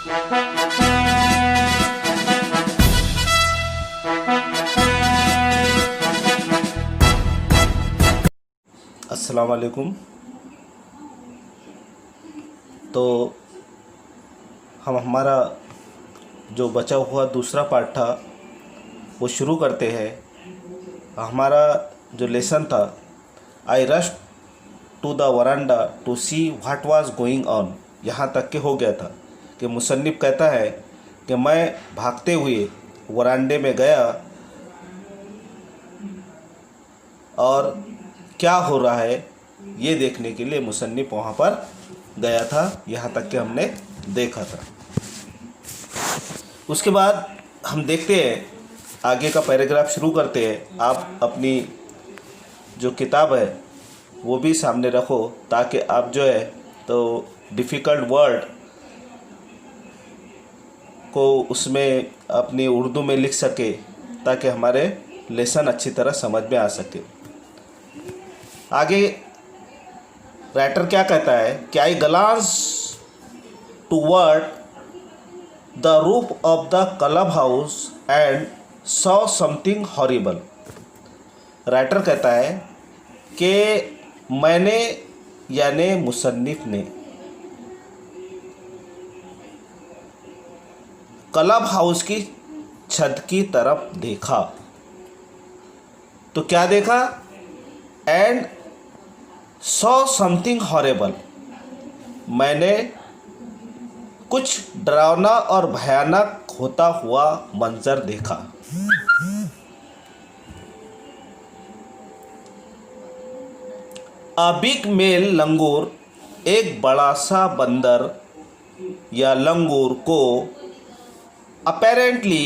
अस्सलाम वालेकुम। तो हम हमारा जो बचा हुआ दूसरा पार्ट था वो शुरू करते हैं। हमारा जो लेसन था, I rush to the veranda to see what was going on, यहाँ तक के हो गया था कि मुसन्निफ कहता है कि मैं भागते हुए वरांडे में गया और क्या हो रहा है ये देखने के लिए मुसन्निफ वहाँ पर गया था। यहाँ तक कि हमने देखा था। उसके बाद हम देखते हैं, आगे का पैराग्राफ शुरू करते हैं। आप अपनी जो किताब है वो भी सामने रखो ताकि आप जो है तो डिफ़िकल्ट वर्ड को उसमें अपनी उर्दू में लिख सके ताकि हमारे लेसन अच्छी तरह समझ में आ सके। आगे राइटर क्या कहता है कि I glance toward the roof of the club house and saw something horrible. Writer कहता है कि मैंने यानी मुसन्निफ ने क्लब हाउस की छत की तरफ देखा। तो क्या देखा? एंड सॉ समथिंग हॉरेबल, मैंने कुछ डरावना और भयानक होता हुआ मंजर देखा। अ बिग मेल लंगूर, एक बड़ा सा बंदर या लंगूर को apparently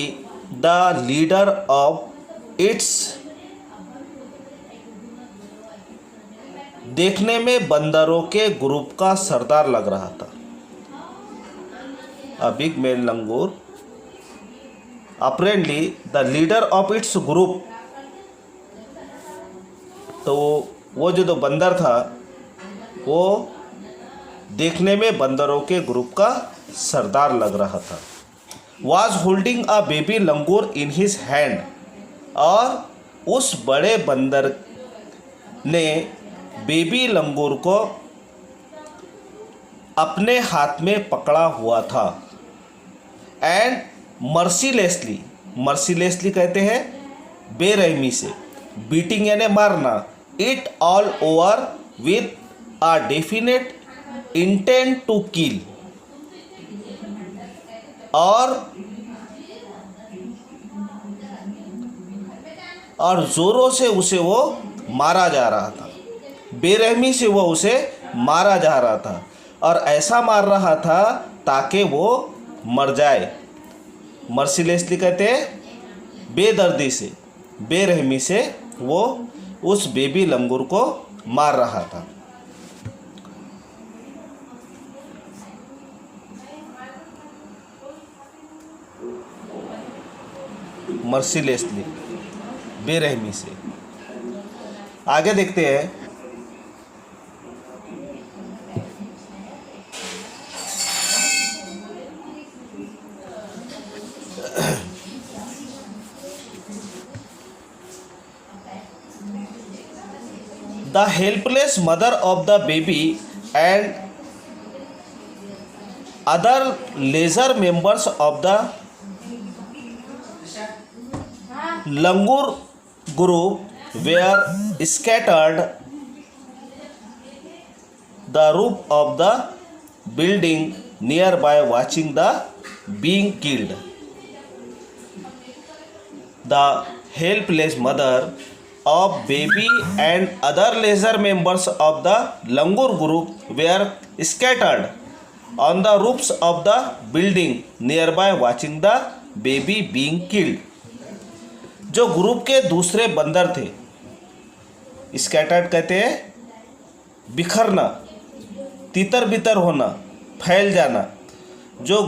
the leader of it's, देखने में बंदरों के ग्रुप का सरदार लग रहा था। A big male langur apparently the leader of its group, तो वो जो बंदर था वो देखने में बंदरों के ग्रुप का सरदार लग रहा था। Was holding a baby langur in his hand, और उस बड़े बंदर ने बेबी लंगूर को अपने हाथ में पकड़ा हुआ था। एंड मर्सीलेसली, मर्सीलेसली कहते हैं बेरहमी से, बीटिंग यानी मारना, it all over with a definite intent to kill, और जोरों से उसे वो मारा जा रहा था। बेरहमी से वो उसे मारा जा रहा था और ऐसा मार रहा था ताकि वो मर जाए। मर्सीलेसली कहते हैं बेदर्दी से, बेरहमी से वो उस बेबी लंगूर को मार रहा था। मर्सीलेसली, बेरहमी से। आगे देखते हैं। The helpless mother of the baby and other lesser members of the langur group were scattered the roof of the building nearby watching the being killed. The helpless mother of baby and other lesser members of the langur group were scattered on the roofs of the building nearby watching the baby being killed. जो group के दूसरे बंदर थे, scattered कहते हैं बिखरना, तितर बितर होना, फैल जाना। जो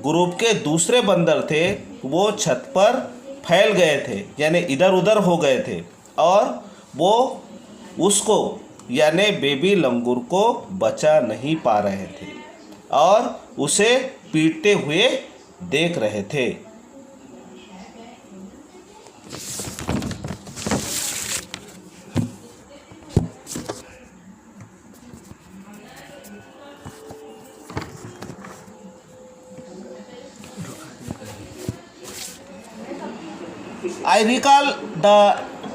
ग्रुप के दूसरे बंदर थे वो छत पर फैल गए थे यानी इधर उधर हो गए थे और वो उसको यानी बेबी लंगूर को बचा नहीं पा रहे थे और उसे पीटते हुए देख रहे थे। I recall the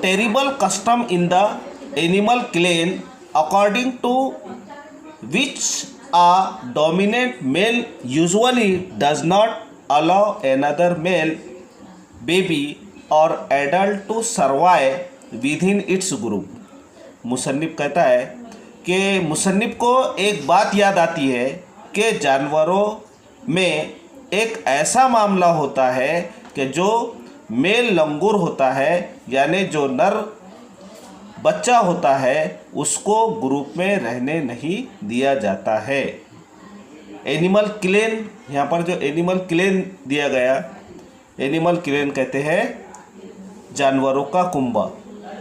terrible custom in the animal clan according to which a dominant male usually does not allow another male baby or adult to survive within its group। मुसन्निफ कहता है कि मुसन्निफ को एक बात याद आती है कि जानवरों में एक ऐसा मामला होता है कि जो मेल लंगूर होता है यानी जो नर बच्चा होता है उसको ग्रुप में रहने नहीं दिया जाता है। एनिमल क्लेन, यहाँ पर जो एनिमल क्लेन दिया गया, एनिमल क्लेन कहते हैं जानवरों का कुंबा।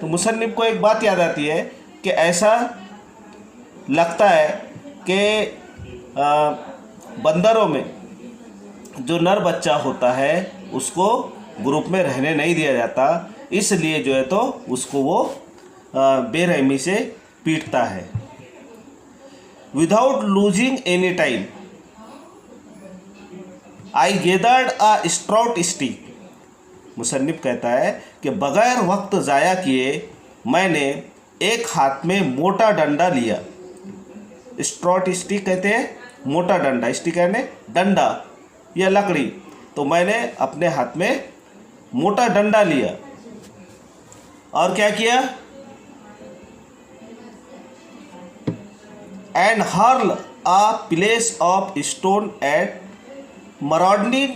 तो मुसन्निफ को एक बात याद आती है कि ऐसा लगता है कि बंदरों में जो नर बच्चा होता है उसको ग्रुप में रहने नहीं दिया जाता, इसलिए जो है तो उसको वो बेरहमी से पीटता है। Without losing any time I gathered a stout stick. मुसन्निफ कहता है कि बगैर वक्त ज़ाया किए मैंने एक हाथ में मोटा डंडा लिया। स्ट्राउट स्टिक कहते हैं मोटा डंडा, स्टिक यानी डंडा या लकड़ी। तो मैंने अपने हाथ में मोटा डंडा लिया और क्या किया, and hurl a place of stone at marauding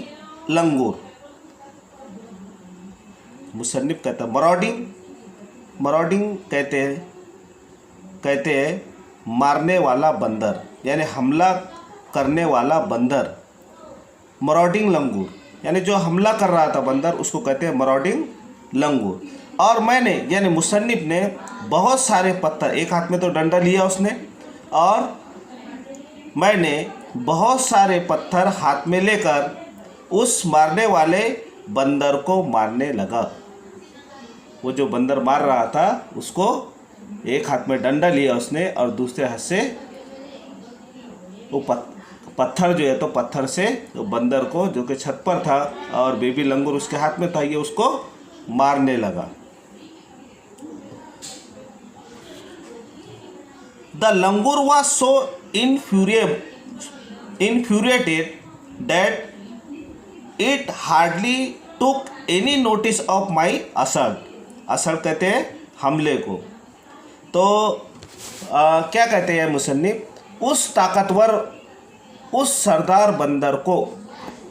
langur. मुसन्निफ कहता है मराडिंग कहते हैं मारने वाला बंदर यानी हमला करने वाला बंदर। मराडिंग लंगूर यानी जो हमला कर रहा था बंदर उसको कहते हैं मराडिंग लंगूर। और मैंने यानी मुसन्निफ ने बहुत सारे पत्थर, एक हाथ में तो डंडा लिया उसने, और मैंने बहुत सारे पत्थर हाथ में लेकर उस मारने वाले बंदर को मारने लगा। वो जो बंदर मार रहा था उसको एक हाथ में डंडा लिया उसने और दूसरे हाथ से वो पत्थर जो है तो पत्थर से तो बंदर को जो कि छत पर था और बेबी लंगूर उसके हाथ में था, ये उसको मारने लगा। The langur was so infuriated that it hardly took any notice of my assault। Assault कहते हैं हमले को। तो क्या कहते हैं मुसन्निफ, उस ताकतवर उस सरदार बंदर को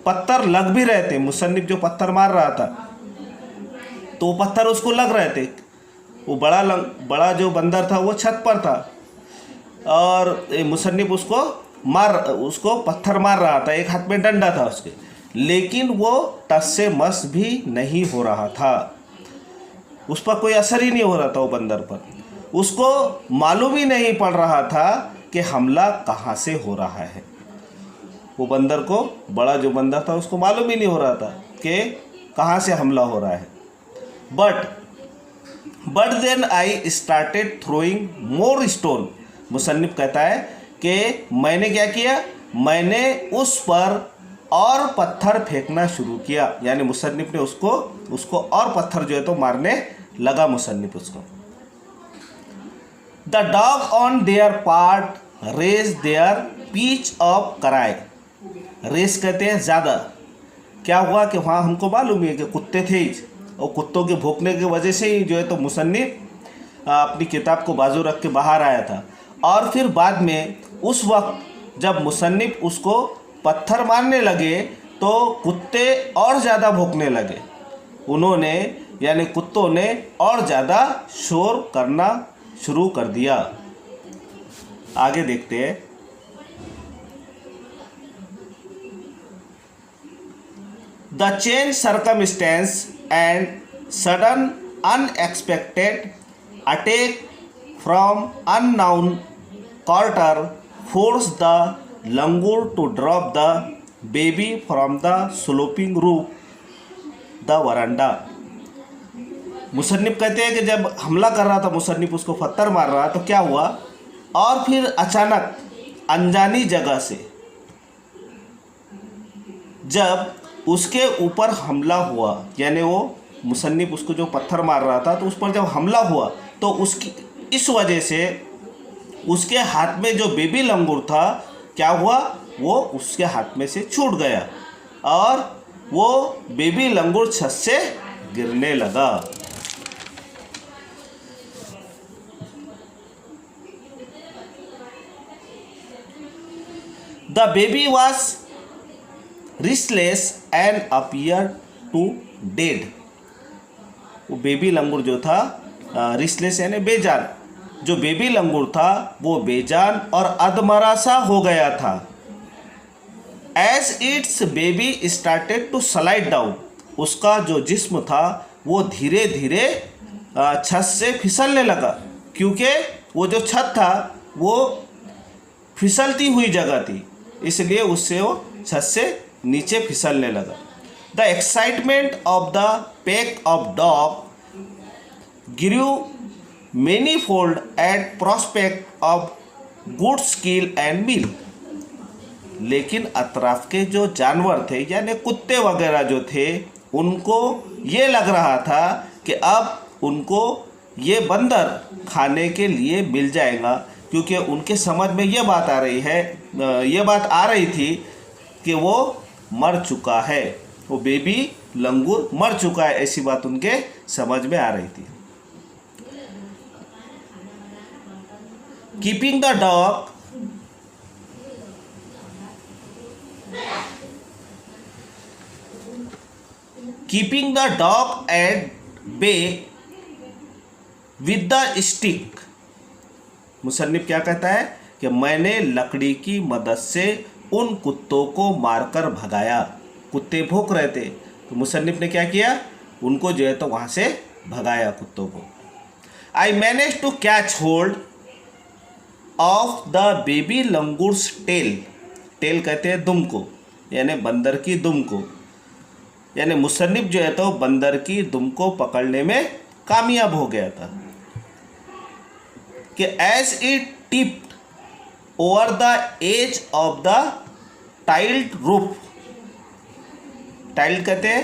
पत्थर लग भी रहे थे। मुसन्निफ जो पत्थर मार रहा था तो पत्थर उसको लग रहे थे। वो बड़ा जो बंदर था वो छत पर था और मुसन्निफ उसको पत्थर मार रहा था, एक हाथ में डंडा था उसके, लेकिन वो टस से मस भी नहीं हो रहा था। उस पर कोई असर ही नहीं हो रहा था वो बंदर पर। उसको मालूम ही नहीं पड़ रहा था कि हमला कहाँ से हो रहा है। वो बंदर को, बड़ा जो बंदर था उसको मालूम ही नहीं हो रहा था कि कहाँ से हमला हो रहा है। But then I started throwing more stone. मुसन्निफ कहता है कि मैंने क्या किया, मैंने उस पर और पत्थर फेंकना शुरू किया। यानी मुसन्निफ ने उसको और पत्थर जो है तो मारने लगा मुसन्निफ उसको। The dog on their part raise their pitch of cry. Raise कहते हैं ज़्यादा। क्या हुआ कि वहाँ हमको मालूम है कि कुत्ते थे ही, और कुत्तों के भौंकने की वजह से ही जो है तो मुसन्निफ अपनी किताब को बाजू रख के बाहर आया था। और फिर बाद में उस वक्त जब मुसन्निफ उसको पत्थर मारने लगे तो कुत्ते और ज़्यादा भौंकने लगे। उन्होंने यानी कुत्तों ने और ज़्यादा शोर करना शुरू कर दिया। आगे देखते हैं। The change circumstance and sudden unexpected attack from unknown quarter forced the langur to drop the baby from the sloping roof the veranda. मुसन्निफ कहते हैं कि जब हमला कर रहा था मुसन्निफ, उसको पत्थर मार रहा तो क्या हुआ, और फिर अचानक अनजानी जगह से जब उसके ऊपर हमला हुआ, यानी वो मुसन्निफ उसको जो पत्थर मार रहा था तो उस पर जब हमला हुआ तो उसकी इस वजह से उसके हाथ में जो बेबी लंगूर था क्या हुआ, वो उसके हाथ में से छूट गया और वो बेबी लंगूर छत से गिरने लगा। The baby was restless and appear to dead. वो बेबी लंगूर जो था, रिस्टलेस यानी बेजान, जो बेबी लंगूर था वो बेजान और अधमरा सा हो गया था। As its baby started to slide down, उसका जो जिस्म था वो धीरे धीरे छत से फिसलने लगा, क्योंकि वो जो छत था वो फिसलती हुई जगह थी, इसलिए उससे वो छत से नीचे फिसलने लगा। The excitement of the pack of dog grew manifold at prospect of good skill and meal। लेकिन अतराफ के जो जानवर थे यानी कुत्ते वगैरह जो थे, उनको ये लग रहा था कि अब उनको ये बंदर खाने के लिए मिल जाएगा, क्योंकि उनके समझ में ये बात आ रही है, ये बात आ रही थी कि वो मर चुका है, वो बेबी लंगूर मर चुका है, ऐसी बात उनके समझ में आ रही थी। Keeping the dog at bay with the stick. मुसन्निफ क्या कहता है कि मैंने लकड़ी की मदद से उन कुत्तों को मारकर भगाया। कुत्ते भौंक रहे थे तो मुसन्निफ ने क्या किया, उनको जो है तो वहाँ से भगाया कुत्तों को। I manage to catch hold of the baby langur's tail. Tail कहते हैं दुम को, यानी बंदर की दुम को, यानी मुसन्निफ जो है तो बंदर की दुम को पकड़ने में कामयाब हो गया था कि as it tipped over the edge of the tiled roof. Tiled कहते हैं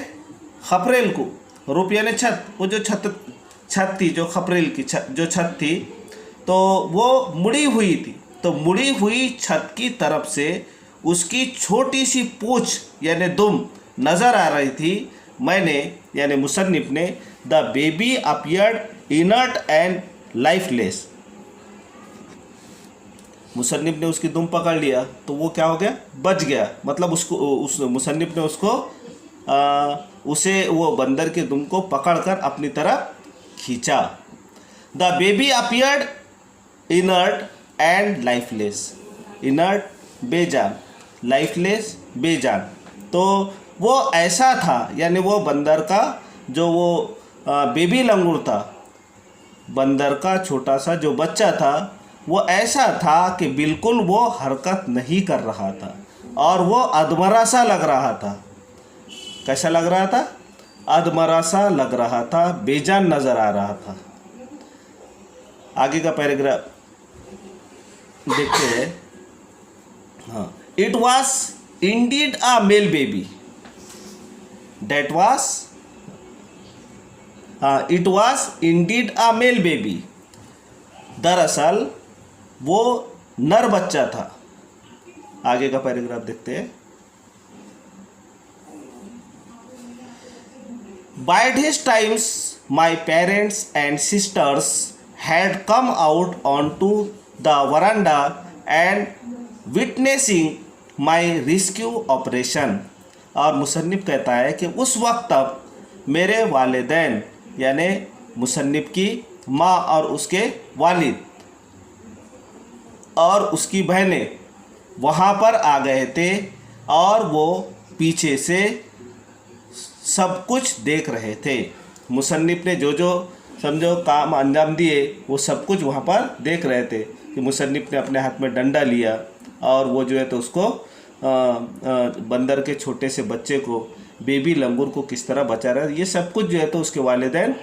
खपरेल को, रूफ यानी छत, वो जो छत थी, जो खपरेल की जो छत थी तो वो मुड़ी हुई थी, तो मुड़ी हुई छत की तरफ से उसकी छोटी सी पूंछ यानी दुम नज़र आ रही थी। मैंने यानी मुसन्निफ ने the baby appeared inert and lifeless. मुसन्निफ ने उसकी दुम पकड़ लिया तो वो क्या हो गया, बच गया, मतलब उसको उस मुसन्निफ ने उसको उसे वो बंदर की दुम को पकड़कर अपनी तरफ खींचा। The baby appeared inert and lifeless. Inert बेजान, लाइफलेस बेजान, तो वो ऐसा था, यानी वो बंदर का जो वो बेबी लंगूर था, बंदर का छोटा सा जो बच्चा था, वो ऐसा था कि बिल्कुल वो हरकत नहीं कर रहा था और वो अधमरा सा लग रहा था। कैसा लग रहा था, अधमरा सा लग रहा था, बेजान नज़र आ रहा था। आगे का पैराग्राफ देखते हैं। हाँ, it was indeed a male baby that was, it was indeed a male baby. दरअसल वो नर बच्चा था। आगे का पैराग्राफ देखते हैं। By these times, my parents and sisters had come out onto the veranda and witnessing my rescue operation। और मुसन्निफ कहता है कि उस वक्त तक मेरे वालिदैन यानी मुसन्निफ की माँ और उसके वालिद और उसकी बहनें वहाँ पर आ गए थे और वो पीछे से सब कुछ देख रहे थे। मुसन्निफ ने जो जो समझो काम अंजाम दिए वो सब कुछ वहाँ पर देख रहे थे कि मुसन्निफ ने अपने हाथ में डंडा लिया और वो जो है तो उसको बंदर के छोटे से बच्चे को, बेबी लंगूर को किस तरह बचा रहा है, ये सब कुछ जो है तो उसके वालिदैन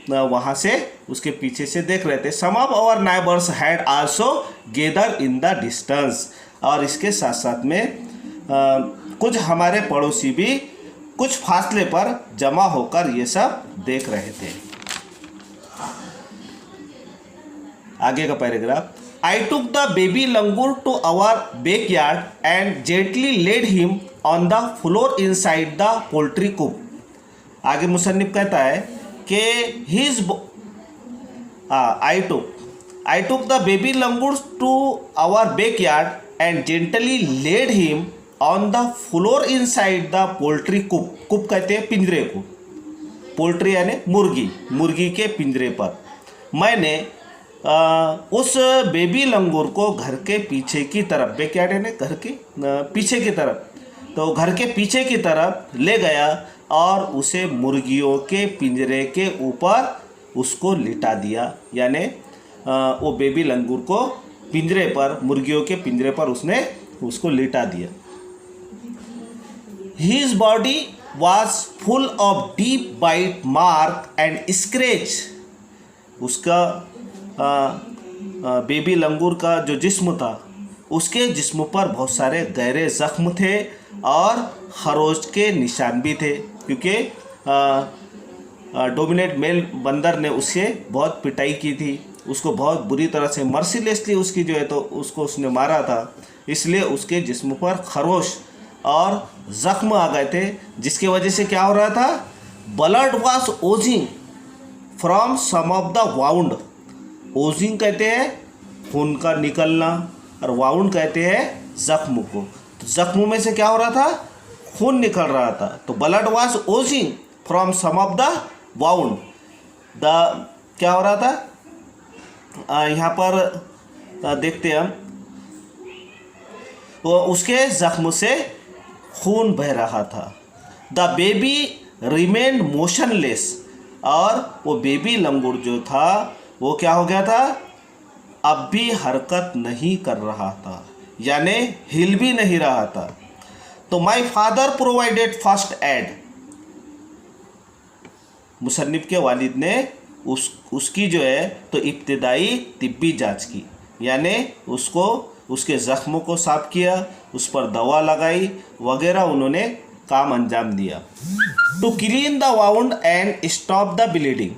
वहाँ से उसके पीछे से देख रहे थे। Some of our neighbours had also gather in the distance, और इसके साथ साथ में कुछ हमारे पड़ोसी भी कुछ फासले पर जमा होकर ये सब देख रहे थे। आगे का paragraph, I took the baby langur to our backyard and gently laid him on the floor inside the poultry coop. आगे मुसन्निफ कहता है कि his I took the baby langur to our backyard and gently laid him on the floor inside the poultry coop. Coop कहते हैं पिंजरे को, poultry यानी मुर्गी, मुर्गी के पिंजरे पर मैंने उस बेबी लंगूर को घर के पीछे की तरफ, बैकयार्ड यानी घर के पीछे की तरफ, तो घर के पीछे की तरफ ले गया और उसे मुर्गियों के पिंजरे के ऊपर उसको लिटा दिया। यानी वो बेबी लंगूर को पिंजरे पर, मुर्गियों के पिंजरे पर उसने उसको लिटा दिया। His body was full of deep bite mark and scratch। उसका बेबी लंगूर का जो जिस्म था, उसके जिस्म पर बहुत सारे गहरे ज़ख्म थे और खरोच के निशान भी थे, क्योंकि डोमिनेट मेल बंदर ने उससे बहुत पिटाई की थी, उसको बहुत बुरी तरह से मर्सीलेसली उसकी जो है तो उसको उसने मारा था, इसलिए उसके जिस्म पर खरोच और ज़ख्म आ गए थे, जिसकी वजह से क्या हो रहा था, blood was oozing from some of the wound. Oozing कहते हैं खून का निकलना और वाउंड कहते हैं ज़ख्म को। तो ज़ख्म में से क्या हो रहा था, खून निकल रहा था, तो blood was oozing from some of the wound. The क्या हो रहा था यहाँ पर देखते हैं हम, तो उसके ज़ख्म से खून बह रहा था। द बेबी रिमेन्ड मोशनलेस, और वो बेबी लंगूर जो था वो क्या हो गया था, अब भी हरकत नहीं कर रहा था, यानी हिल भी नहीं रहा था। तो my father provided first aid, मुसन्निफ के वालिद ने उसकी जो है तो इब्तिदाई तिब्बी जांच की, यानी उसको उसके ज़ख्मों को साफ किया, उस पर दवा लगाई वगैरह, उन्होंने काम अंजाम दिया। To clean the wound and stop the bleeding,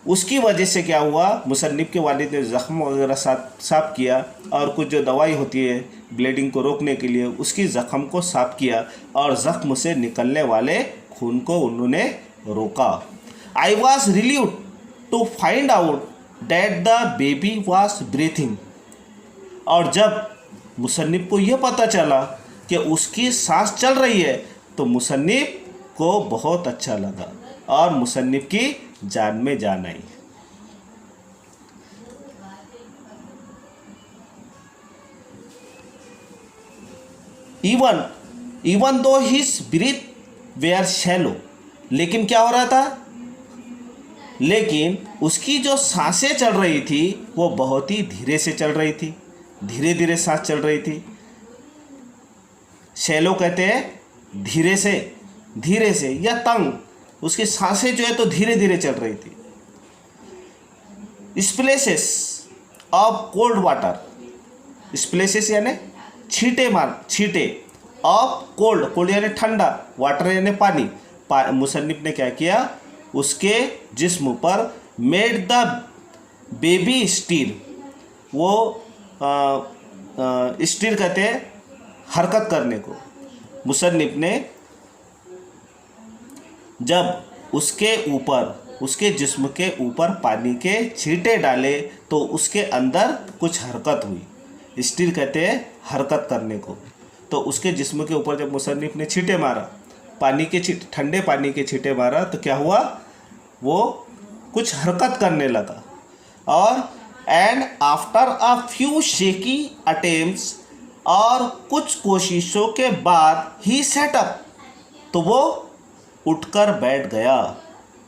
उसकी वजह से क्या हुआ, मुसन्निफ के वालिद ने ज़ख्म वगैरह साफ किया और कुछ जो दवाई होती है ब्लीडिंग को रोकने के लिए, उसकी ज़ख्म को साफ किया और ज़ख्म से निकलने वाले खून को उन्होंने रोका। I was relieved to find out that the baby was breathing, और जब मुसन्निफ को यह पता चला कि उसकी सांस चल रही है तो मुसन्निफ को बहुत अच्छा लगा और मुसन्निफ की जान में जान आई। Even though his breath were shallow, लेकिन क्या हो रहा था, लेकिन उसकी जो सांसें चल रही थी वो बहुत ही धीरे से चल रही थी, धीरे धीरे सांस चल रही थी। शैलो कहते हैं धीरे से या तंग, उसकी सांसें जो है तो धीरे धीरे चल रही थी। स्प्लेसेस ऑफ कोल्ड वाटर, स्प्लेसेस यानी छींटे ऑफ कोल्ड यानी ठंडा, वाटर यानी पानी। मुसन्निफ ने क्या किया, उसके जिस्म पर मेड द बेबी स्टीर, वो स्टीर कहते हैं हरकत करने को। मुसन्निफ ने जब उसके जिस्म के ऊपर पानी के छींटे डाले तो उसके अंदर कुछ हरकत हुई। स्टीर कहते हैं हरकत करने को। तो उसके जिस्म के ऊपर जब मुसन्निफ ने छींटे मारा, ठंडे पानी के छींटे मारा, तो क्या हुआ, वो कुछ हरकत करने लगा। और and after a few shaky attempts, और कुछ कोशिशों के बाद ही सेटअप, तो वो उठकर बैठ गया।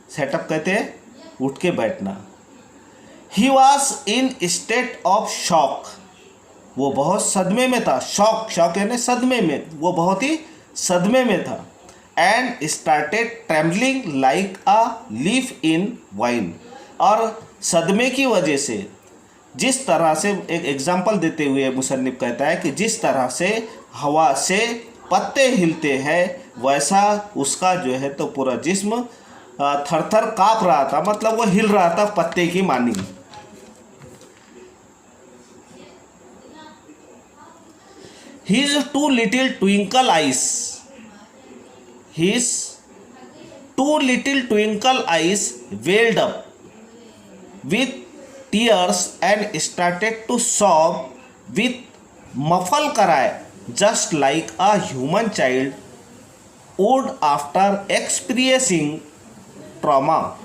सेटअप कहते हैं उठ के बैठना। He was in state of shock, वो बहुत सदमे में था। शॉक, शॉक यानी सदमे में, वो बहुत ही सदमे में था। And started trembling like a leaf in wine, और सदमे की वजह से, जिस तरह से, एक एग्जाम्पल देते हुए मुसन्निफ कहता है कि जिस तरह से हवा से पत्ते हिलते हैं वैसा उसका जो है तो पूरा जिस्म थर थर काँप रहा था, मतलब वो हिल रहा था पत्ते की मानी। His two little twinkle eyes, his two little twinkle eyes welled up with tears and started to sob with muffled cry, just like a human child would after experiencing trauma।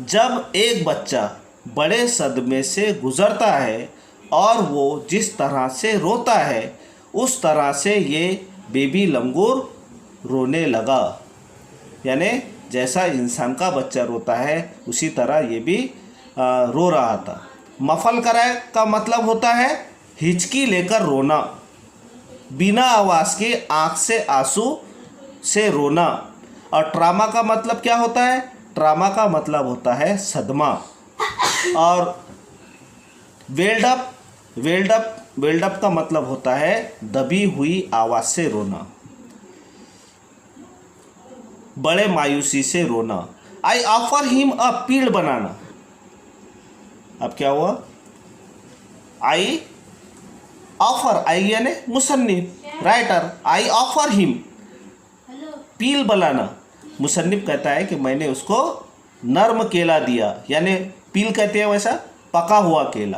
जब एक बच्चा बड़े सदमे से गुजरता है और वो जिस तरह से रोता है उस तरह से ये बेबी लंगूर रोने लगा। यानी जैसा इंसान का बच्चा रोता है उसी तरह ये भी रो रहा था। मफल कराए का मतलब होता है हिचकी लेकर रोना, बिना आवाज़ के आँख से आंसू से रोना। और ट्रामा का मतलब क्या होता है? ट्रामा का मतलब होता है सदमा। और वेल्ड अप का मतलब होता है दबी हुई आवाज़ से रोना, बड़े मायूसी से रोना। I offer him a peeled banana. अब क्या हुआ? आई ऑफर, आई यानी मुसन्निफ, writer, I offer him peel banana. मुसन्निफ कहता है कि मैंने उसको नर्म केला दिया, यानी पील कहते हैं वैसा पका हुआ केला,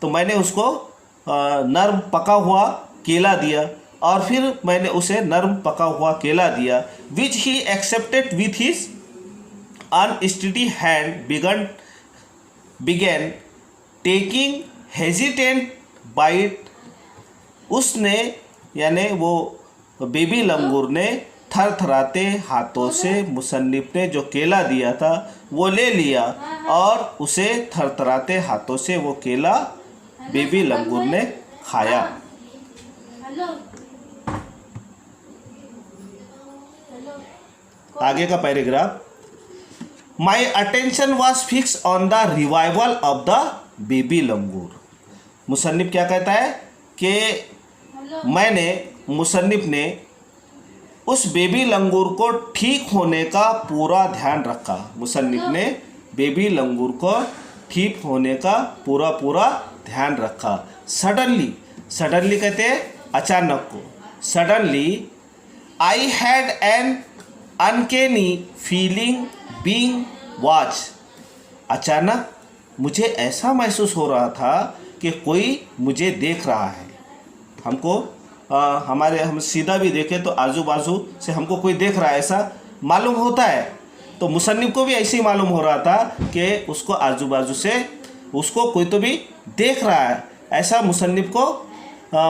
तो मैंने उसको नर्म पका हुआ केला दिया, और फिर मैंने उसे नर्म पका हुआ केला दिया। Which he accepted with his unsteady hand began taking hesitant bite. उसने यानी वो बेबी लंगूर ने थरथराते हाथों से मुसन्निफ ने जो केला दिया था वो ले लिया, और उसे थरथराते हाथों से वो केला बेबी लंगूर ने खाया। आगे का paragraph, my attention was fix on the revival of the baby langur. मुसन्निफ क्या कहता है कि मुसन्निफ ने उस बेबी लंगूर को ठीक होने का पूरा ध्यान रखा। मुसन्निफ ने बेबी लंगूर को ठीक होने का पूरा ध्यान रखा। सडनली कहते हैं अचानक को। Suddenly I had an uncanny feeling being watch. अचानक मुझे ऐसा महसूस हो रहा था कि कोई मुझे देख रहा है। हमको हम सीधा भी देखें तो आजू बाजू से हमको कोई देख रहा है ऐसा मालूम होता है। तो मुसन्निफ को भी ऐसे ही मालूम हो रहा था कि उसको आजू बाजू से उसको कोई तो भी देख रहा है, ऐसा मुसन्निफ को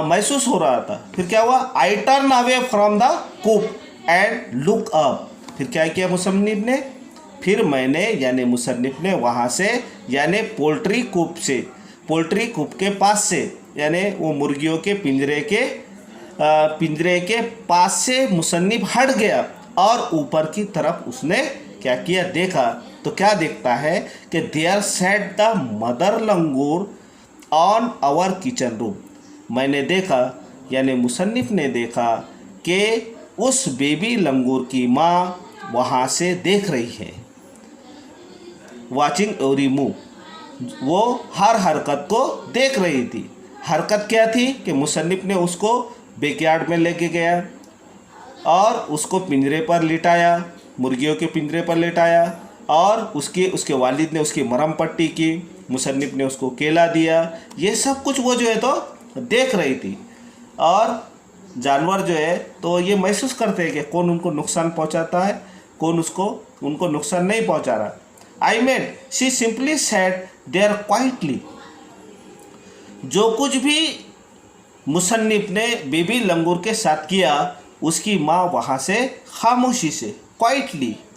महसूस हो रहा था। फिर क्या हुआ? I turn away from the coop and look up. फिर क्या किया मुसन्निफ ने? फिर मैंने यानी मुसन्निफ ने वहाँ से यानी पोल्ट्री कूप के पास से, यानी वो मुर्गियों के पिंजरे के पास से मुसन्निफ हट गया और ऊपर की तरफ उसने क्या किया? देखा। तो क्या देखता है कि there sat the mother langur on our kitchen room. मैंने देखा यानी मुसन्निफ ने देखा कि उस बेबी लंगूर की माँ वहाँ से देख रही है। वॉचिंग एवरी मूव, वो हर हरकत को देख रही थी। हरकत क्या थी कि मुसन्निफ ने उसको बैकयार्ड में लेके गया और उसको पिंजरे पर लिटाया, मुर्गियों के पिंजरे पर लिटाया, और उसके वालिद ने उसकी मरहम पट्टी की, मुसन्निफ ने उसको केला दिया। ये सब कुछ वो जो है तो देख रही थी। और जानवर जो है तो ये महसूस करते हैं कि कौन उनको नुकसान पहुंचाता है, कौन उनको नुकसान नहीं पहुंचा रहा। I mean she simply sat there quietly. जो कुछ भी मुसन्निफ ने बेबी लंगूर के साथ किया उसकी माँ वहाँ से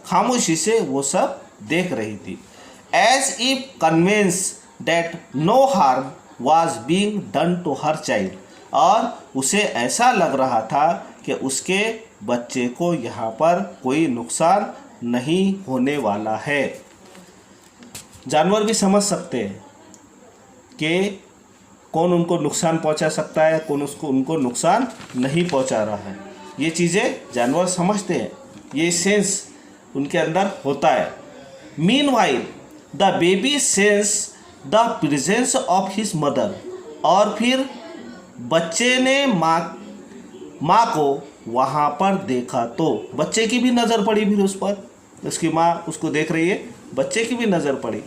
खामोशी से वो सब देख रही थी। As if convince that no harm was being done to her child, और उसे ऐसा लग रहा था कि उसके बच्चे को यहाँ पर कोई नुकसान नहीं होने वाला है। जानवर भी समझ सकते हैं कि कौन उनको नुकसान पहुंचा सकता है, कौन उनको नुकसान नहीं पहुंचा रहा है। ये चीज़ें जानवर समझते हैं, ये सेंस उनके अंदर होता है। Meanwhile the baby sense the presence of his mother, और फिर बच्चे ने माँ को वहाँ पर देखा तो बच्चे की भी नज़र पड़ी, फिर उस पर उसकी माँ उसको देख रही है, बच्चे की भी नज़र पड़ी।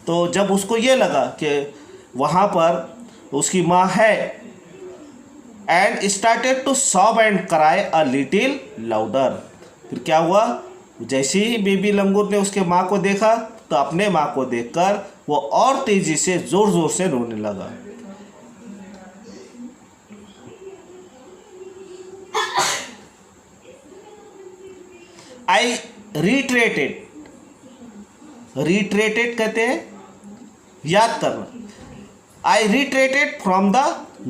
तो जब उसको ये लगा कि वहाँ पर उसकी माँ है, and started to sob and cry a little louder, फिर क्या हुआ, जैसे ही बेबी लंगूर ने उसके माँ को देखा तो अपने माँ को देखकर वो और तेजी से जोर जोर से रोने लगा। आई रिट्रेटेड, रिट्रेटेड कहते हैं याद करना। I retreated from the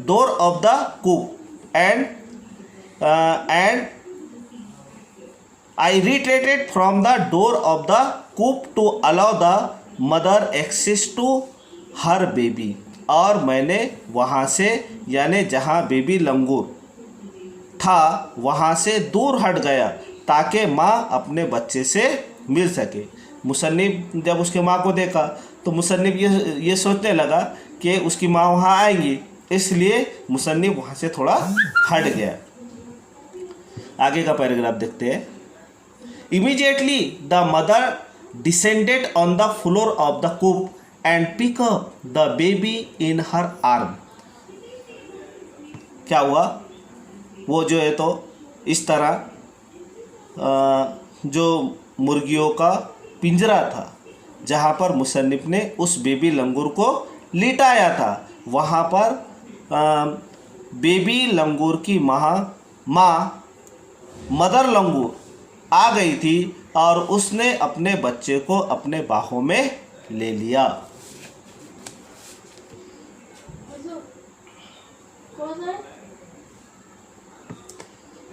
door of the coop and I retreated from the door of the coop to allow the mother access to her baby, और मैंने वहाँ से यानी जहाँ बेबी लंगूर था वहाँ से दूर हट गया ताकि माँ अपने बच्चे से मिल सके। मुसन्निफ जब उसके माँ को देखा तो मुसन्निफ ये सोचने लगा कि उसकी माँ वहाँ आएंगी, इसलिए मुसन्निफ वहाँ से थोड़ा हट गया। आगे का पैराग्राफ देखते हैं। Immediately the mother descended on the floor of the coop and picked up the baby in her arm. क्या हुआ, वो जो है तो इस तरह जो मुर्गियों का पिंजरा था जहाँ पर मुसन्निफ ने उस बेबी लंगूर को लिटाया था, वहाँ पर बेबी लंगूर की माँ मदर लंगूर आ गई थी और उसने अपने बच्चे को अपने बाहों में ले लिया।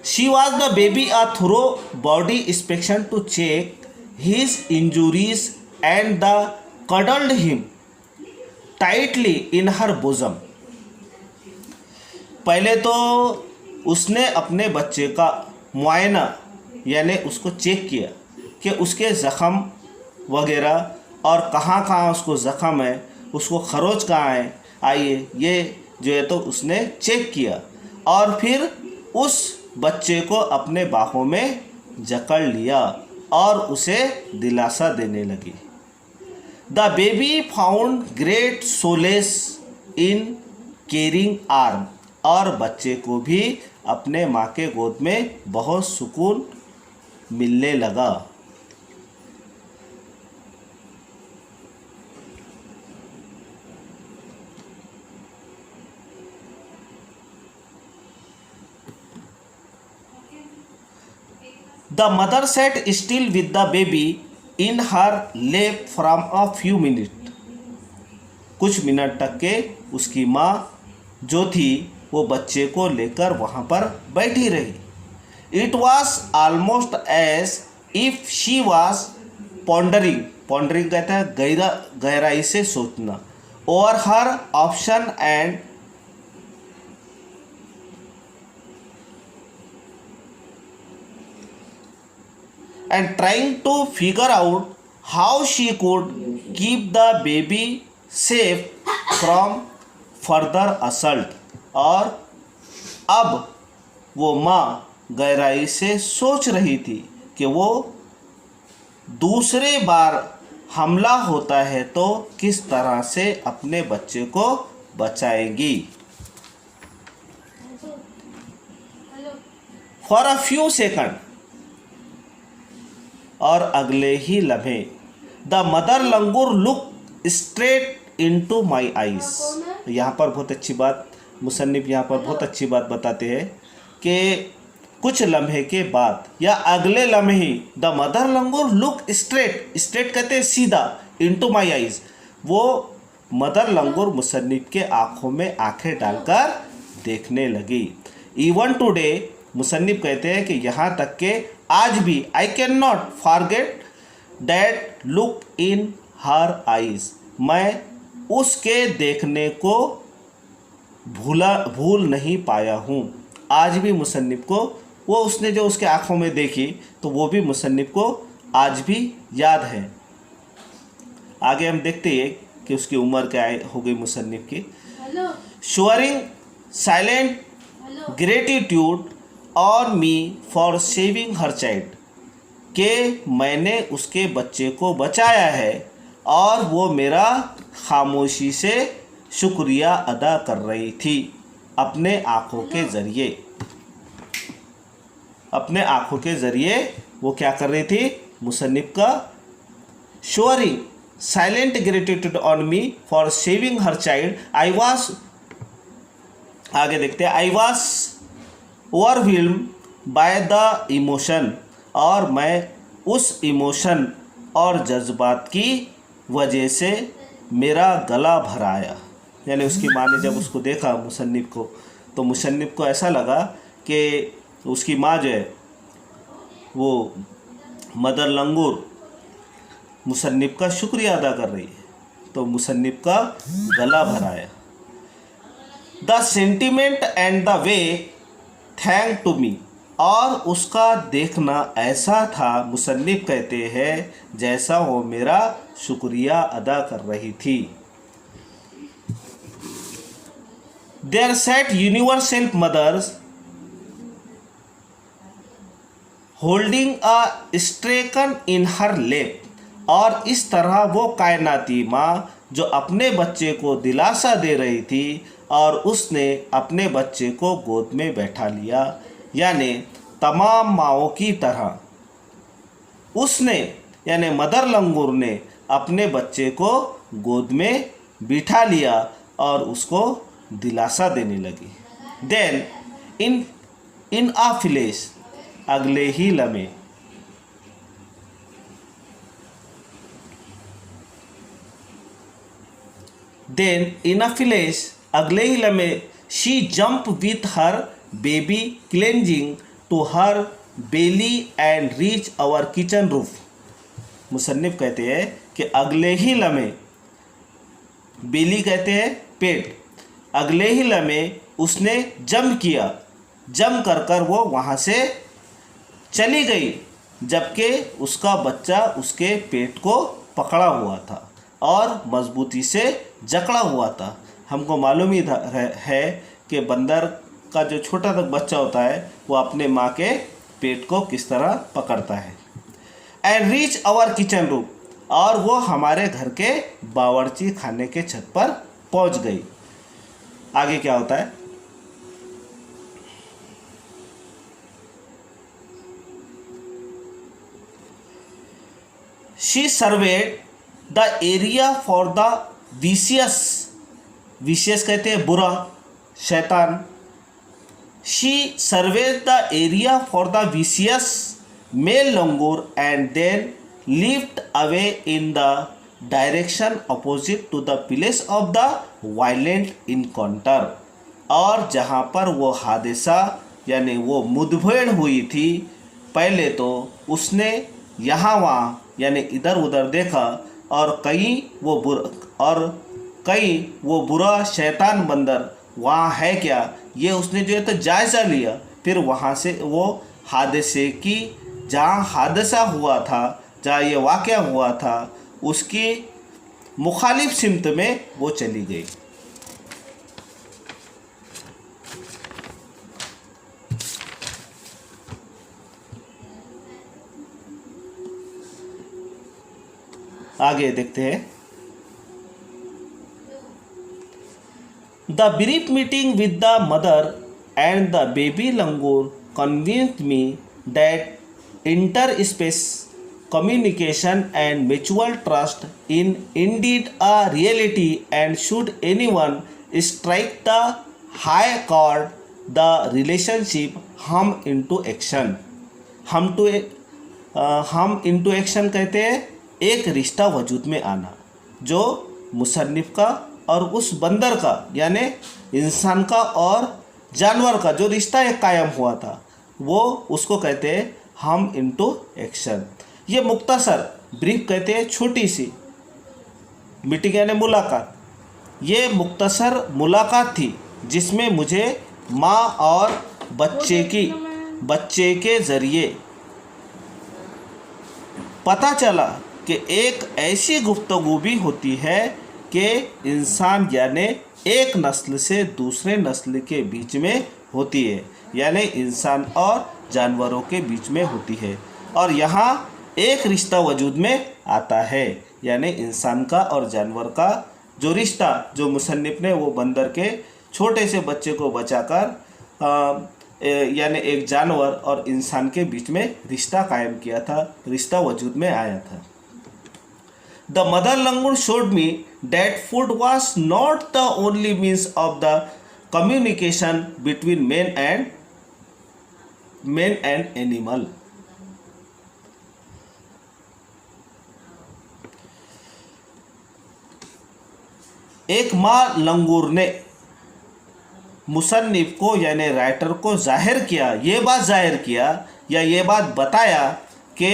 She was the baby a thorough body inspection to check his injuries and the cuddled him tightly in her bosom. पहले तो उसने अपने बच्चे का मुआयना यानी उसको चेक किया कि उसके ज़ख़म वगैरह और कहाँ कहाँ उसको ज़ख़म है, उसको खरोच कहाँ है, आइए ये जो है तो उसने चेक किया और फिर उस बच्चे को अपने बाहों में जकड़ लिया और उसे दिलासा देने लगी। The baby found great solace in caring arm, और बच्चे को भी अपने माँ के गोद में बहुत सुकून मिलने लगा। The mother sat still with the baby in her lap from a few minutes. कुछ मिनट तक के उसकी माँ जो थी वो बच्चे को लेकर वहाँ पर बैठी रही। It was almost as if she was pondering, pondering कहता है गहराई से सोचना, over her option and trying to figure out how she could keep the baby safe from further assault. और अब वो माँ गहराई से सोच रही थी कि वो दूसरे बार हमला होता है तो किस तरह से अपने बच्चे को बचाएगी। फॉर अ फ्यू सेकंड, और अगले ही लम्हे, the mother langur look straight into my eyes. यहाँ पर बहुत अच्छी बात मुसन्निफ यहाँ पर बहुत अच्छी बात बताते हैं कि कुछ लम्हे के बाद या अगले लम्हे ही the mother langur look straight, straight कहते हैं सीधा, इनटू माई आईज, वो मदर लंगूर मुसन्निफ के आंखों में आंखें डालकर देखने लगी। इवन टुडे, मुसन्निफ कहते हैं कि यहाँ तक के आज भी, I can not forget that look in her eyes, मैं उसके देखने को भूल नहीं पाया हूँ। आज भी मुसन्निफ को वो उसने जो उसके आँखों में देखी तो वो भी मुसन्निफ को आज भी याद है। आगे हम देखते हैं कि उसकी उम्र क्या हो गई मुसन्निफ की। Showering silent gratitude on me for saving her child, के मैंने उसके बच्चे को बचाया है और वो मेरा खामोशी से शुक्रिया अदा कर रही थी अपने आँखों के ज़रिए। अपने आँखों के ज़रिए वो क्या कर रही थी? मुसन्निफ का showering silent gratitude on me for saving her child, I was, आगे देखते हैं, I was overwhelmed by the emotion, और मैं उस इमोशन और जज्बात की वजह से मेरा गला भर आया। यानी उसकी माँ ने जब उसको देखा मुसन्निफ को, तो मुसन्निफ को ऐसा लगा कि उसकी माँ जो है वो मदर लंगूर मुसन्निफ का शुक्रिया अदा कर रही है, तो मुसन्निफ का गला भर आया। The sentiment and the way thank to me, और उसका देखना ऐसा था, मुसन्निफ कहते हैं, जैसा वो मेरा शुक्रिया अदा कर रही थी। There sat universal mothers holding a stricken in her lap, और इस तरह वो कायनाती माँ जो अपने बच्चे को दिलासा दे रही थी और उसने अपने बच्चे को गोद में बैठा लिया। यानी तमाम माँओं की तरह उसने, यानी मदर लंगूर ने अपने बच्चे को गोद में बिठा लिया और उसको दिलासा देने लगी। देन इन आ फ्लैश, अगले ही लम्हे, देन इन अ फ्लैश, अगले ही लम्हे, she jump with her baby clinging to her belly and reach our kitchen roof. मुसन्निफ कहते हैं कि अगले ही लम्हे, बेली कहते हैं पेट, अगले ही लम्हे उसने जंप किया, जंप कर वो वहाँ से चली गई, जबकि उसका बच्चा उसके पेट को पकड़ा हुआ था और मजबूती से जकड़ा हुआ था। हमको मालूम ही है कि बंदर का जो छोटा तक बच्चा होता है वो अपने माँ के पेट को किस तरह पकड़ता है। And reach our kitchen room, और वो हमारे घर के बावर्ची खाने के छत पर पहुँच गई। आगे क्या होता है? She served the area for the vicious, vicious कहते हैं बुरा, शैतान। She served the area for the vicious male langur and then lift away in the direction opposite to the place of the violent encounter, और जहाँ पर वो हादसा यानी वो मुठभेड़ हुई थी, पहले तो उसने यहाँ वहाँ यानी इधर उधर देखा और कहीं वो बुरा शैतान बंदर वहाँ है क्या, ये उसने जो है तो जायज़ा लिया। फिर वहाँ से वो हादसे की, जहाँ हादसा हुआ था, जहाँ ये वाक़या हुआ था, उसकी मुखालिफ सिमत में वो चली गई। आगे देखते हैं। The brief meeting with the mother and the baby langur convinced me that inter space communication and mutual trust in indeed a reality, and should anyone strike the high chord, the relationship hum into action। हम into action कहते हैं एक रिश्ता वजूद में आना, जो मुसन्निफ का और उस बंदर का यानी इंसान का और जानवर का जो रिश्ता एक कायम हुआ था, वो उसको कहते हैं हम इनटू एक्शन। ये मुख्तसर ब्रीफ कहते हैं छोटी सी मीटिंग यानी मुलाकात। ये मुख्तसर मुलाकात थी जिसमें मुझे माँ और बच्चे के ज़रिए पता चला कि एक ऐसी गुफ्तगू भी होती है कि इंसान यानी एक नस्ल से दूसरे नस्ल के बीच में होती है, यानी इंसान और जानवरों के बीच में होती है, और यहाँ एक रिश्ता वजूद में आता है, यानी इंसान का और जानवर का जो रिश्ता जो मुसन्निफ ने वो बंदर के छोटे से बच्चे को बचाकर यानी एक जानवर और इंसान के बीच में रिश्ता कायम किया था, रिश्ता वजूद में आया था। The mother langur showed me that food was not the only means of the communication between man and animal. एक माँ लंगूर ने मुसन्निफ को यानी राइटर को ये बात जाहिर किया या ये बात बताया कि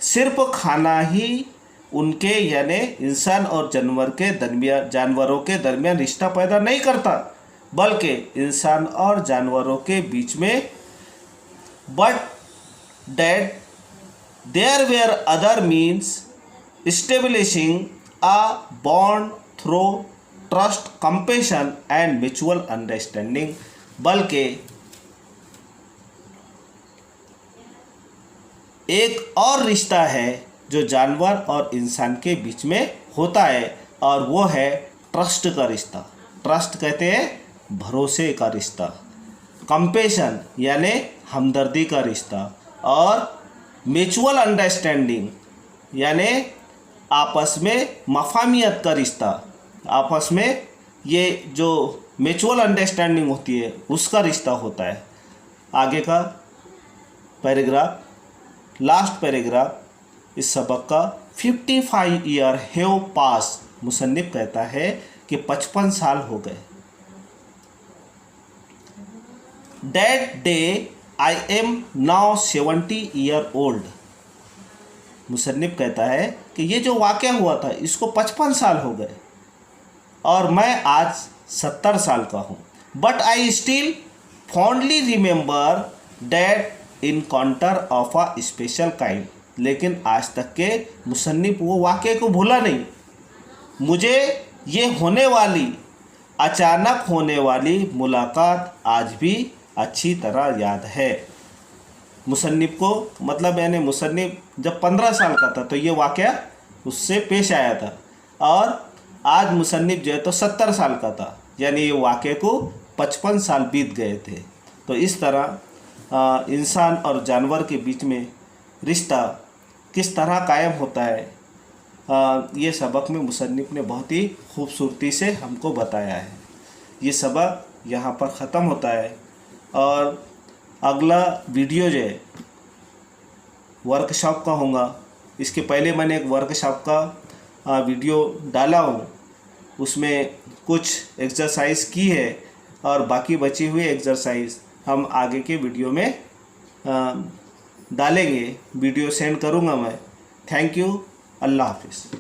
सिर्फ खाना ही उनके यानी इंसान और जानवरों के दरमियान रिश्ता पैदा नहीं करता, बल्कि इंसान और जानवरों के बीच में but that there were other means establishing a bond through trust, compassion and mutual understanding, बल्कि एक और रिश्ता है जो जानवर और इंसान के बीच में होता है, और वो है ट्रस्ट का रिश्ता। ट्रस्ट कहते हैं भरोसे का रिश्ता, कंपैशन यानी हमदर्दी का रिश्ता, और म्यूचुअल अंडरस्टैंडिंग यानी आपस में मफामियत का रिश्ता। आपस में ये जो म्यूचुअल अंडरस्टैंडिंग होती है उसका रिश्ता होता है। आगे का पैराग्राफ, लास्ट पैराग्राफ इस सबक का 55 ईयर हैव पास। मुसन्निफ कहता है कि 55 साल हो गए। That day I am now 70 year old. मुसन्निफ कहता है कि ये जो वाक़या हुआ था इसको 55 साल हो गए और मैं आज 70 साल का हूँ। But I still fondly remember that encounter of a special kind. लेकिन आज तक के मुसन्निफ वो वाक़े को भूला नहीं। मुझे ये अचानक होने वाली मुलाकात आज भी अच्छी तरह याद है। मुसन्निफ को मतलब यानी मुसन्निफ जब 15 साल का था तो ये वाक़या उससे पेश आया था, और आज मुसन्निफ जो है तो 70 साल का था, यानी ये वाक़े को 55 साल बीत गए थे। तो इस तरह इंसान और जानवर के बीच में रिश्ता किस तरह कायम होता है, ये सबक में मुसन्निफ ने बहुत ही खूबसूरती से हमको बताया है। ये सबक यहाँ पर ख़त्म होता है, और अगला वीडियो जो है वर्कशॉप का होगा। इसके पहले मैंने एक वर्कशॉप का वीडियो डाला हूँ, उसमें कुछ एक्सरसाइज की है और बाकी बची हुई एक्सरसाइज हम आगे के वीडियो में डालेंगे। वीडियो सेंड करूँगा मैं। Thank you. अल्लाह हाफिज़।